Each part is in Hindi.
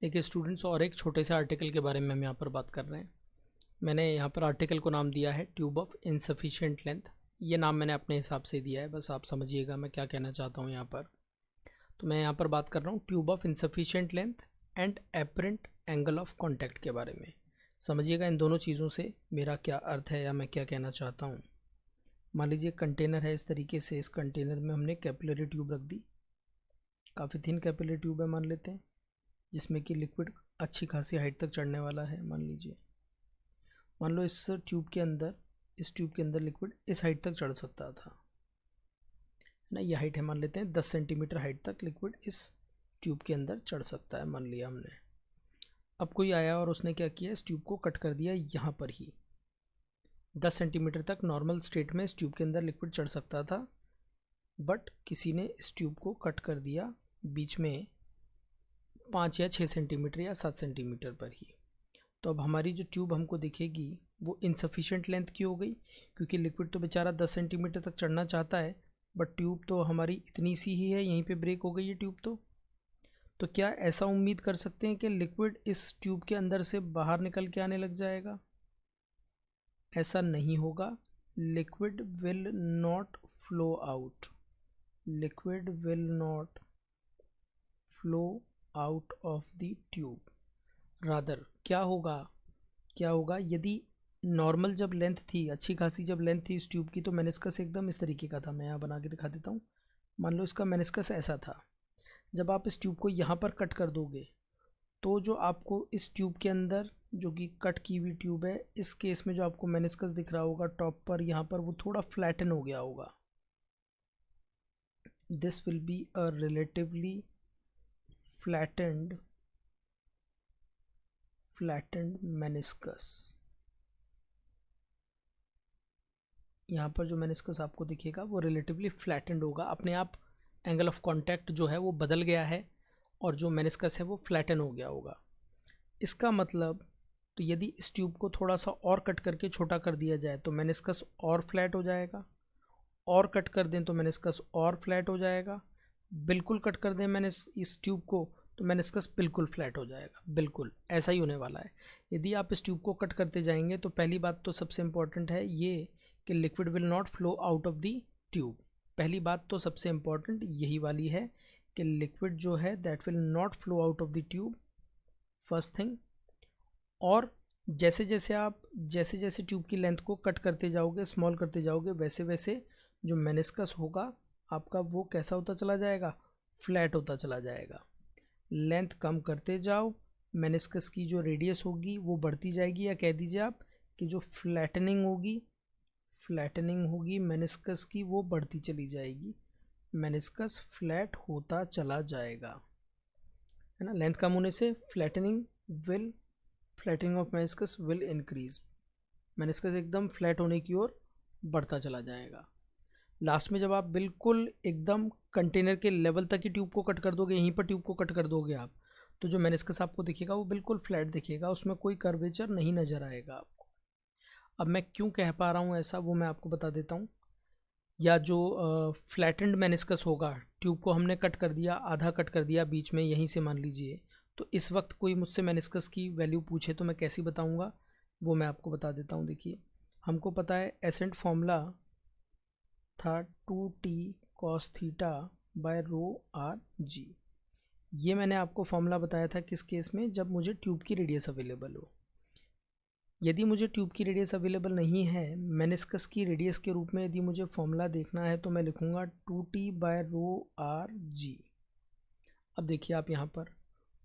एक स्टूडेंट्स और एक छोटे से आर्टिकल के बारे में हम यहाँ पर बात कर रहे हैं। मैंने यहाँ पर आर्टिकल को नाम दिया है ट्यूब ऑफ इनसफिशिएंट लेंथ। ये नाम मैंने अपने हिसाब से दिया है, बस आप समझिएगा मैं क्या कहना चाहता हूँ यहाँ पर। तो मैं यहाँ पर बात कर रहा हूँ tube of insufficient length and apparent angle of contact के बारे में। समझिएगा इन दोनों चीज़ों से मेरा क्या अर्थ है या मैं क्या कहना चाहता हूँ। मान लीजिए कंटेनर है इस तरीके से, इस कंटेनर में हमने कैपिलरी ट्यूब रख दी, काफ़ी थिन कैपिलरी ट्यूब है मान लेते हैं, जिसमें कि लिक्विड अच्छी खासी हाइट तक चढ़ने वाला है। मान लो इस ट्यूब के अंदर लिक्विड इस हाइट तक चढ़ सकता था ना। ये हाइट है, मान लेते हैं 10 सेंटीमीटर हाइट तक लिक्विड इस ट्यूब के अंदर चढ़ सकता है, मान लिया हमने। अब कोई आया और उसने क्या किया, इस ट्यूब को कट कर दिया यहाँ पर ही। 10 सेंटीमीटर तक नॉर्मल स्टेट में इस ट्यूब के अंदर लिक्विड चढ़ सकता था, बट किसी ने इस ट्यूब को कट कर दिया बीच में 5 या 6 सेंटीमीटर या 7 सेंटीमीटर पर ही। तो अब हमारी जो ट्यूब हमको दिखेगी वो इनसफिशिएंट लेंथ की हो गई, क्योंकि लिक्विड तो बेचारा 10 सेंटीमीटर तक चढ़ना चाहता है, बट ट्यूब तो हमारी इतनी सी ही है, यहीं पे ब्रेक हो गई है ट्यूब। तो क्या ऐसा उम्मीद कर सकते हैं कि लिक्विड इस ट्यूब के अंदर से बाहर निकल के आने लग जाएगा? ऐसा नहीं होगा। Liquid will not flow out, liquid will not flow out of the tube. Rather क्या होगा यदि नॉर्मल जब लेंथ थी, अच्छी खासी जब लेंथ थी इस ट्यूब की, तो मेनिस्कस एकदम इस तरीके का था। मैं यहाँ बना के दिखा देता हूँ। मान लो इसका मेनिस्कस ऐसा था। जब आप इस ट्यूब को यहाँ पर कट कर दोगे तो जो आपको इस ट्यूब के अंदर, जो कि कट की हुई ट्यूब है, इस केस में जो आपको मेनिस्कस दिख रहा होगा टॉप पर यहाँ पर, वो थोड़ा फ्लैटन हो गया होगा। This will be a relatively flattened meniscus. यहाँ पर जो मेनिस्कस आपको दिखेगा वो रिलेटिवली फ्लैटेंड होगा। अपने आप एंगल ऑफ कांटेक्ट जो है वो बदल गया है और जो मेनिस्कस है वो फ्लैटन हो गया होगा। इसका मतलब, तो यदि इस ट्यूब को थोड़ा सा और कट करके छोटा कर दिया जाए तो मेनिस्कस और फ्लैट हो जाएगा, और कट कर दें तो मेनिस्कस और फ्लैट हो जाएगा, बिल्कुल कट कर दें मैंने इस ट्यूब को तो मेनिस्कस बिल्कुल फ्लैट हो जाएगा। बिल्कुल ऐसा ही होने वाला है। यदि आप इस ट्यूब को कट करते जाएंगे तो पहली बात तो सबसे इम्पॉर्टेंट है ये कि liquid will not flow out of the tube. पहली बात तो सबसे इम्पॉर्टेंट यही वाली है कि लिक्विड जो है that will not flow out of the tube, first thing. और जैसे जैसे ट्यूब की लेंथ को कट करते जाओगे, स्मॉल करते जाओगे, वैसे वैसे जो मेनिस्कस होगा आपका वो कैसा होता चला जाएगा, फ्लैट होता चला जाएगा। लेंथ कम करते जाओ, मेनिस्कस की जो रेडियस होगी वो बढ़ती जाएगी, या कह दीजिए आप कि जो फ्लैटनिंग होगी मेनिस्कस की वो बढ़ती चली जाएगी। मेनिस्कस फ्लैट होता चला जाएगा, है ना। लेंथ कम होने से flattening of meniscus will increase. Meniscus एकदम फ्लैट होने की ओर बढ़ता चला जाएगा। लास्ट में जब आप बिल्कुल एकदम कंटेनर के लेवल तक ही ट्यूब को कट कर दोगे, यहीं पर ट्यूब को कट कर दोगे आप, तो जो मेनिस्कस आपको दिखेगा वो बिल्कुल फ्लैट दिखेगा, उसमें कोई कर्वेचर नहीं नज़र आएगा आपको। अब मैं क्यों कह पा रहा हूँ ऐसा वो मैं आपको बता देता हूँ। या जो फ्लैटेंड मेनिस्कस होगा, ट्यूब को हमने कट कर दिया, आधा कट कर दिया बीच में यहीं से मान लीजिए, तो इस वक्त कोई मुझसे मेनिस्कस की वैल्यू पूछे तो मैं कैसी बताऊँगा वो मैं आपको बता देता हूँ। देखिए हमको पता है एसेंट फॉर्मूला था 2t cos theta by rho r g. ये मैंने आपको फॉर्मूला बताया था किस केस में, जब मुझे ट्यूब की रेडियस अवेलेबल हो। यदि मुझे ट्यूब की रेडियस अवेलेबल नहीं है, मेनिस्कस की रेडियस के रूप में यदि मुझे फॉर्मूला देखना है तो मैं लिखूँगा 2t बाय रो आर जी। अब देखिए आप यहाँ पर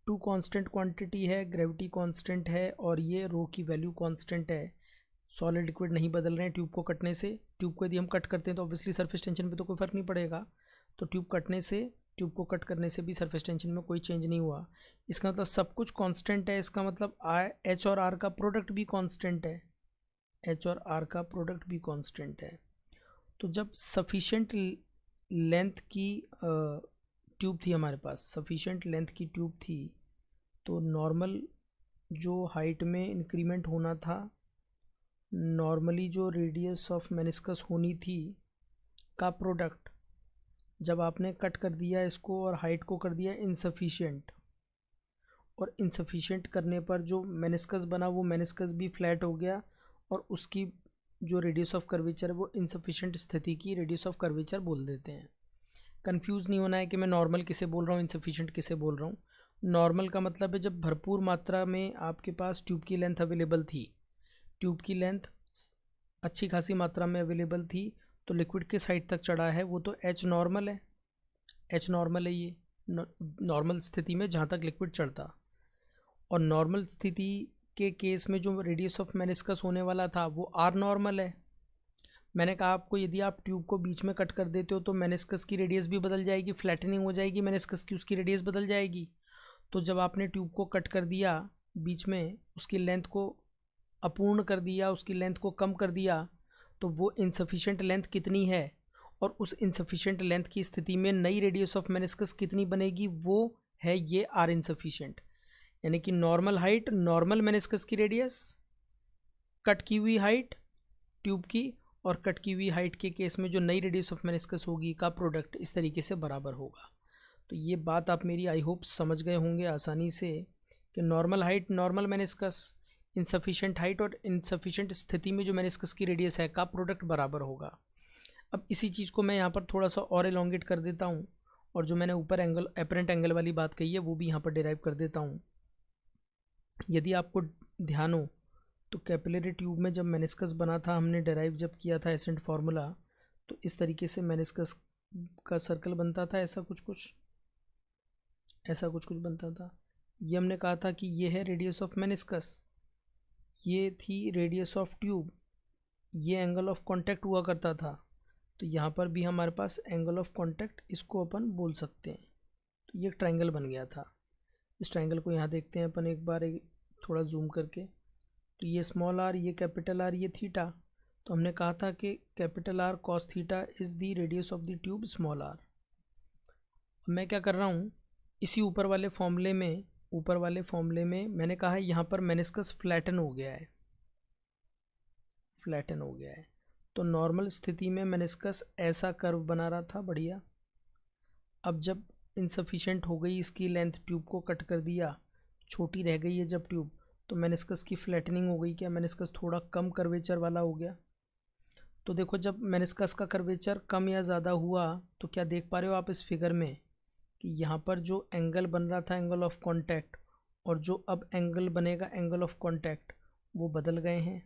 2 कांस्टेंट क्वांटिटी है, ग्रेविटी कांस्टेंट है, और ये रो की वैल्यू कांस्टेंट है। सॉलिड लिक्विड नहीं बदल रहे हैं ट्यूब को कटने से। ट्यूब को यदि हम कट करते हैं तो ऑब्वियसली सरफेस टेंशन पे तो कोई फ़र्क नहीं पड़ेगा, तो ट्यूब को कट करने से भी सरफेस टेंशन में कोई चेंज नहीं हुआ। इसका मतलब सब कुछ कांस्टेंट है। इसका मतलब एच और आर का प्रोडक्ट भी कांस्टेंट है। तो जब सफिशेंट लेंथ की ट्यूब थी हमारे पास, सफिशेंट लेंथ की ट्यूब थी, तो नॉर्मल जो हाइट में इंक्रीमेंट होना था, नॉर्मली जो रेडियस ऑफ मेनिस्कस होनी थी का प्रोडक्ट, जब आपने कट कर दिया इसको और हाइट को कर दिया इनसफिशिएंट, और इनसफिशिएंट करने पर जो मेनिस्कस बना वो मेनिस्कस भी फ्लैट हो गया और उसकी जो रेडियस ऑफ कर्वेचर है वो इनसफिशिएंट स्थिति की रेडियस ऑफ कर्वेचर बोल देते हैं। कंफ्यूज नहीं होना है कि मैं नॉर्मल किसे बोल रहा हूँ, इनसफिशिएंट किसे बोल रहा हूँ। नॉर्मल का मतलब है जब भरपूर मात्रा में आपके पास ट्यूब की लेंथ अवेलेबल थी, ट्यूब की लेंथ अच्छी खासी मात्रा में अवेलेबल थी, तो लिक्विड किस हाइट तक चढ़ा है, वो तो एच नॉर्मल है। एच नॉर्मल है ये नॉर्मल स्थिति में जहाँ तक लिक्विड चढ़ता। और नॉर्मल स्थिति के केस में जो रेडियस ऑफ मेनिस्कस होने वाला था वो आर नॉर्मल है। मैंने कहा आपको यदि आप ट्यूब को बीच में कट कर देते हो तो मेनिस्कस की रेडियस भी बदल जाएगी, फ्लैटनिंग हो जाएगी मेनिस्कस की, उसकी रेडियस बदल जाएगी। तो जब आपने ट्यूब को कट कर दिया बीच में, उसकी लेंथ को अपूर्ण कर दिया, उसकी लेंथ को कम कर दिया, तो वो इनसफिशिएंट लेंथ कितनी है और उस इनसफिशिएंट लेंथ की स्थिति में नई रेडियस ऑफ मेनिस्कस कितनी बनेगी, वो है ये आर इनसफिशिएंट। यानी कि नॉर्मल हाइट, नॉर्मल मेनिस्कस की रेडियस, कट की हुई हाइट ट्यूब की और कट की हुई हाइट के केस में जो नई रेडियस ऑफ मेनिस्कस होगी का प्रोडक्ट इस तरीके से बराबर होगा। तो ये बात आप मेरी आई होप समझ गए होंगे आसानी से कि normal height, normal meniscus, insufficient height और इनसफिशिएंट स्थिति में जो मेनिस्कस की रेडियस है का प्रोडक्ट बराबर होगा। अब इसी चीज़ को मैं यहाँ पर थोड़ा सा और एलोंगेट कर देता हूँ और जो मैंने ऊपर एंगल एपरेंट एंगल वाली बात कही है वो भी यहाँ पर डिराइव कर देता हूँ। यदि आपको ध्यान हो तो कैपिलरी ट्यूब में जब मेनिस्कस बना था, हमने डिराइव जब किया था एसेंट फार्मूला, तो इस तरीके से मेनिस्कस का सर्कल बनता था, ऐसा कुछ कुछ बनता था। ये हमने कहा था कि ये है रेडियस ऑफ मेनिस्कस, ये थी रेडियस ऑफ ट्यूब, ये एंगल ऑफ कांटेक्ट हुआ करता था। तो यहाँ पर भी हमारे पास एंगल ऑफ कांटेक्ट, इसको अपन बोल सकते हैं। तो ये ट्रायंगल बन गया था। इस ट्रायंगल को यहाँ देखते हैं अपन एक बार थोड़ा जूम करके। तो ये स्मॉल आर, ये कैपिटल आर, ये थीटा। तो हमने कहा था कि capital r cos theta is the radius of the tube small r. मैं क्या कर रहा हूँ, इसी ऊपर वाले फॉर्मूले में मैंने कहा है यहाँ पर मेनिस्कस फ्लैटन हो गया है, तो नॉर्मल स्थिति में मेनिस्कस ऐसा कर्व बना रहा था बढ़िया। अब जब इनसफिशिएंट हो गई इसकी लेंथ, ट्यूब को कट कर दिया, छोटी रह गई है जब ट्यूब, तो मेनिस्कस की फ्लैटनिंग हो गई। क्या मेनिस्कस थोड़ा कम कर्वेचर वाला हो गया? तो देखो जब मेनिस्कस का कर्वेचर कम या ज़्यादा हुआ तो क्या देख पा रहे हो आप इस फिगर में कि यहाँ पर जो एंगल बन रहा था एंगल ऑफ कांटेक्ट और जो अब एंगल बनेगा एंगल ऑफ कांटेक्ट वो बदल गए हैं।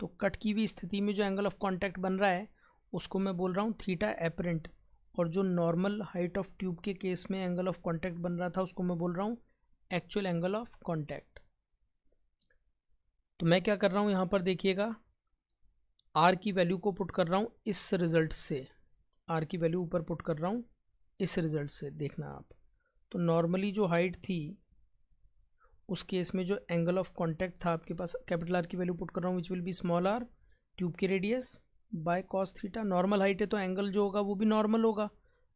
तो कट की हुई स्थिति में जो एंगल ऑफ कांटेक्ट बन रहा है उसको मैं बोल रहा हूँ थीटा एपरेंट, और जो नॉर्मल हाइट ऑफ ट्यूब के केस में एंगल ऑफ कांटेक्ट बन रहा था उसको मैं बोल रहा हूँ एक्चुअल एंगल ऑफ कांटेक्ट। तो मैं क्या कर रहा हूँ यहाँ पर देखिएगा, आर की वैल्यू को पुट कर रहा हूँ इस रिजल्ट से, आर की वैल्यू ऊपर पुट कर रहा हूँ इस रिजल्ट से, देखना आप। तो नॉर्मली जो हाइट थी उस केस में जो एंगल ऑफ कांटेक्ट था आपके पास, कैपिटल आर की वैल्यू पुट कर रहा हूँ which will be small R tube की radius by cos theta. Normal height है तो एंगल जो होगा वो भी नॉर्मल होगा,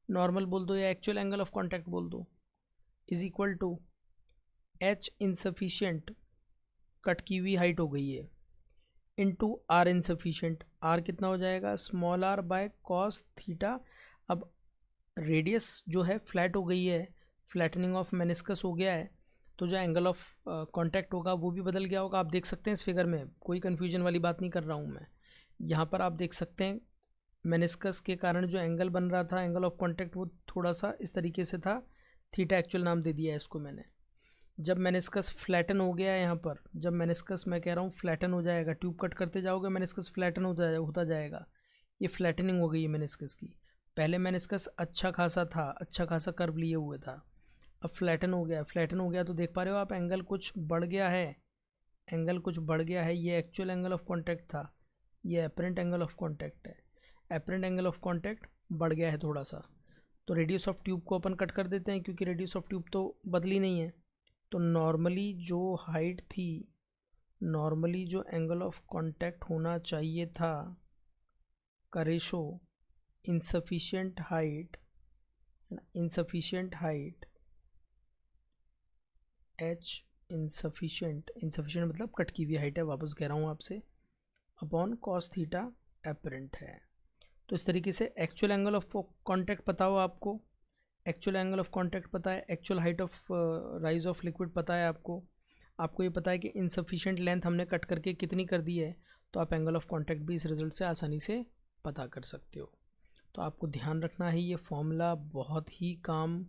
नॉर्मल बोल दो या एक्चुअल एंगल ऑफ कांटेक्ट बोल दो, is equal to h insufficient, cut की हुई हाइट हो गई है, इनटू आर इनसफिशिएंट। आर कितना हो जाएगा, small r by cos theta. अब रेडियस जो है फ्लैट हो गई है, फ्लैटनिंग ऑफ मेनिस्कस हो गया है, तो जो एंगल ऑफ कांटेक्ट होगा वो भी बदल गया होगा। आप देख सकते हैं इस फिगर में, कोई कन्फ्यूजन वाली बात नहीं कर रहा हूँ मैं। यहाँ पर आप देख सकते हैं मेनिस्कस के कारण जो एंगल बन रहा था एंगल ऑफ कांटेक्ट वो थोड़ा सा इस तरीके से था, थीटा एक्चुअल नाम दे दिया है इसको मैंने। जब मेनिस्कस फ्लैटन हो गया है यहाँ पर, जब मेनिस्कस मैं कह रहा हूँ फ्लैटन हो जाएगा, ट्यूब कट करते जाओगे मेनिस्कस फ्लैटन होता जाएगा, ये फ्लैटनिंग हो गई है मेनिस्कस की। पहले मेनिस्कस अच्छा खासा था, अच्छा खासा कर्व लिए हुए था, अब फ्लैटन हो गया तो देख पा रहे हो आप एंगल कुछ बढ़ गया है, ये एक्चुअल एंगल ऑफ कांटेक्ट था, ये एपरेंट एंगल ऑफ कांटेक्ट है, एपरेंट एंगल ऑफ कांटेक्ट बढ़ गया है थोड़ा सा। तो रेडियस ऑफ ट्यूब को अपन कट कर देते हैं क्योंकि रेडियस ऑफ ट्यूब तो बदली नहीं है। तो नॉर्मली जो हाइट थी, नॉर्मली जो एंगल ऑफ कांटेक्ट होना चाहिए था का ratio insufficient height H insufficient मतलब कट की हुई हाइट है, वापस कह रहा हूँ आपसे, अपॉन कॉस थीटा एपरेंट है। तो इस तरीके से एक्चुअल एंगल ऑफ कांटेक्ट पता हो आपको, एक्चुअल एंगल ऑफ कांटेक्ट पता है, actual height of rise of liquid पता है आपको ये पता है कि इनसफिशिएंट लेंथ हमने कट करके कितनी कर दी है, तो आप एंगल ऑफ कांटेक्ट भी इस रिजल्ट से आसानी से पता कर सकते हो। तो आपको ध्यान रखना है, ये फॉर्मूला बहुत ही काम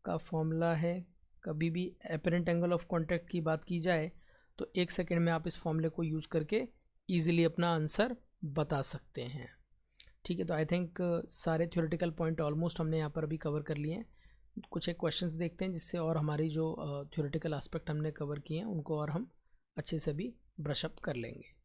का फॉर्मूला है। कभी भी एपरेंट एंगल ऑफ कांटेक्ट की बात की जाए तो 1 सेकेंड में आप इस फॉर्मूले को यूज़ करके ईजिली अपना आंसर बता सकते हैं। ठीक है, तो आई थिंक सारे थ्योरेटिकल पॉइंट ऑलमोस्ट हमने यहाँ पर अभी कवर कर लिए हैं। कुछ एक क्वेश्चंस देखते हैं जिससे और हमारी जो थ्योरेटिकल एस्पेक्ट हमने कवर किए हैं उनको और हम अच्छे से भी ब्रश अप कर लेंगे।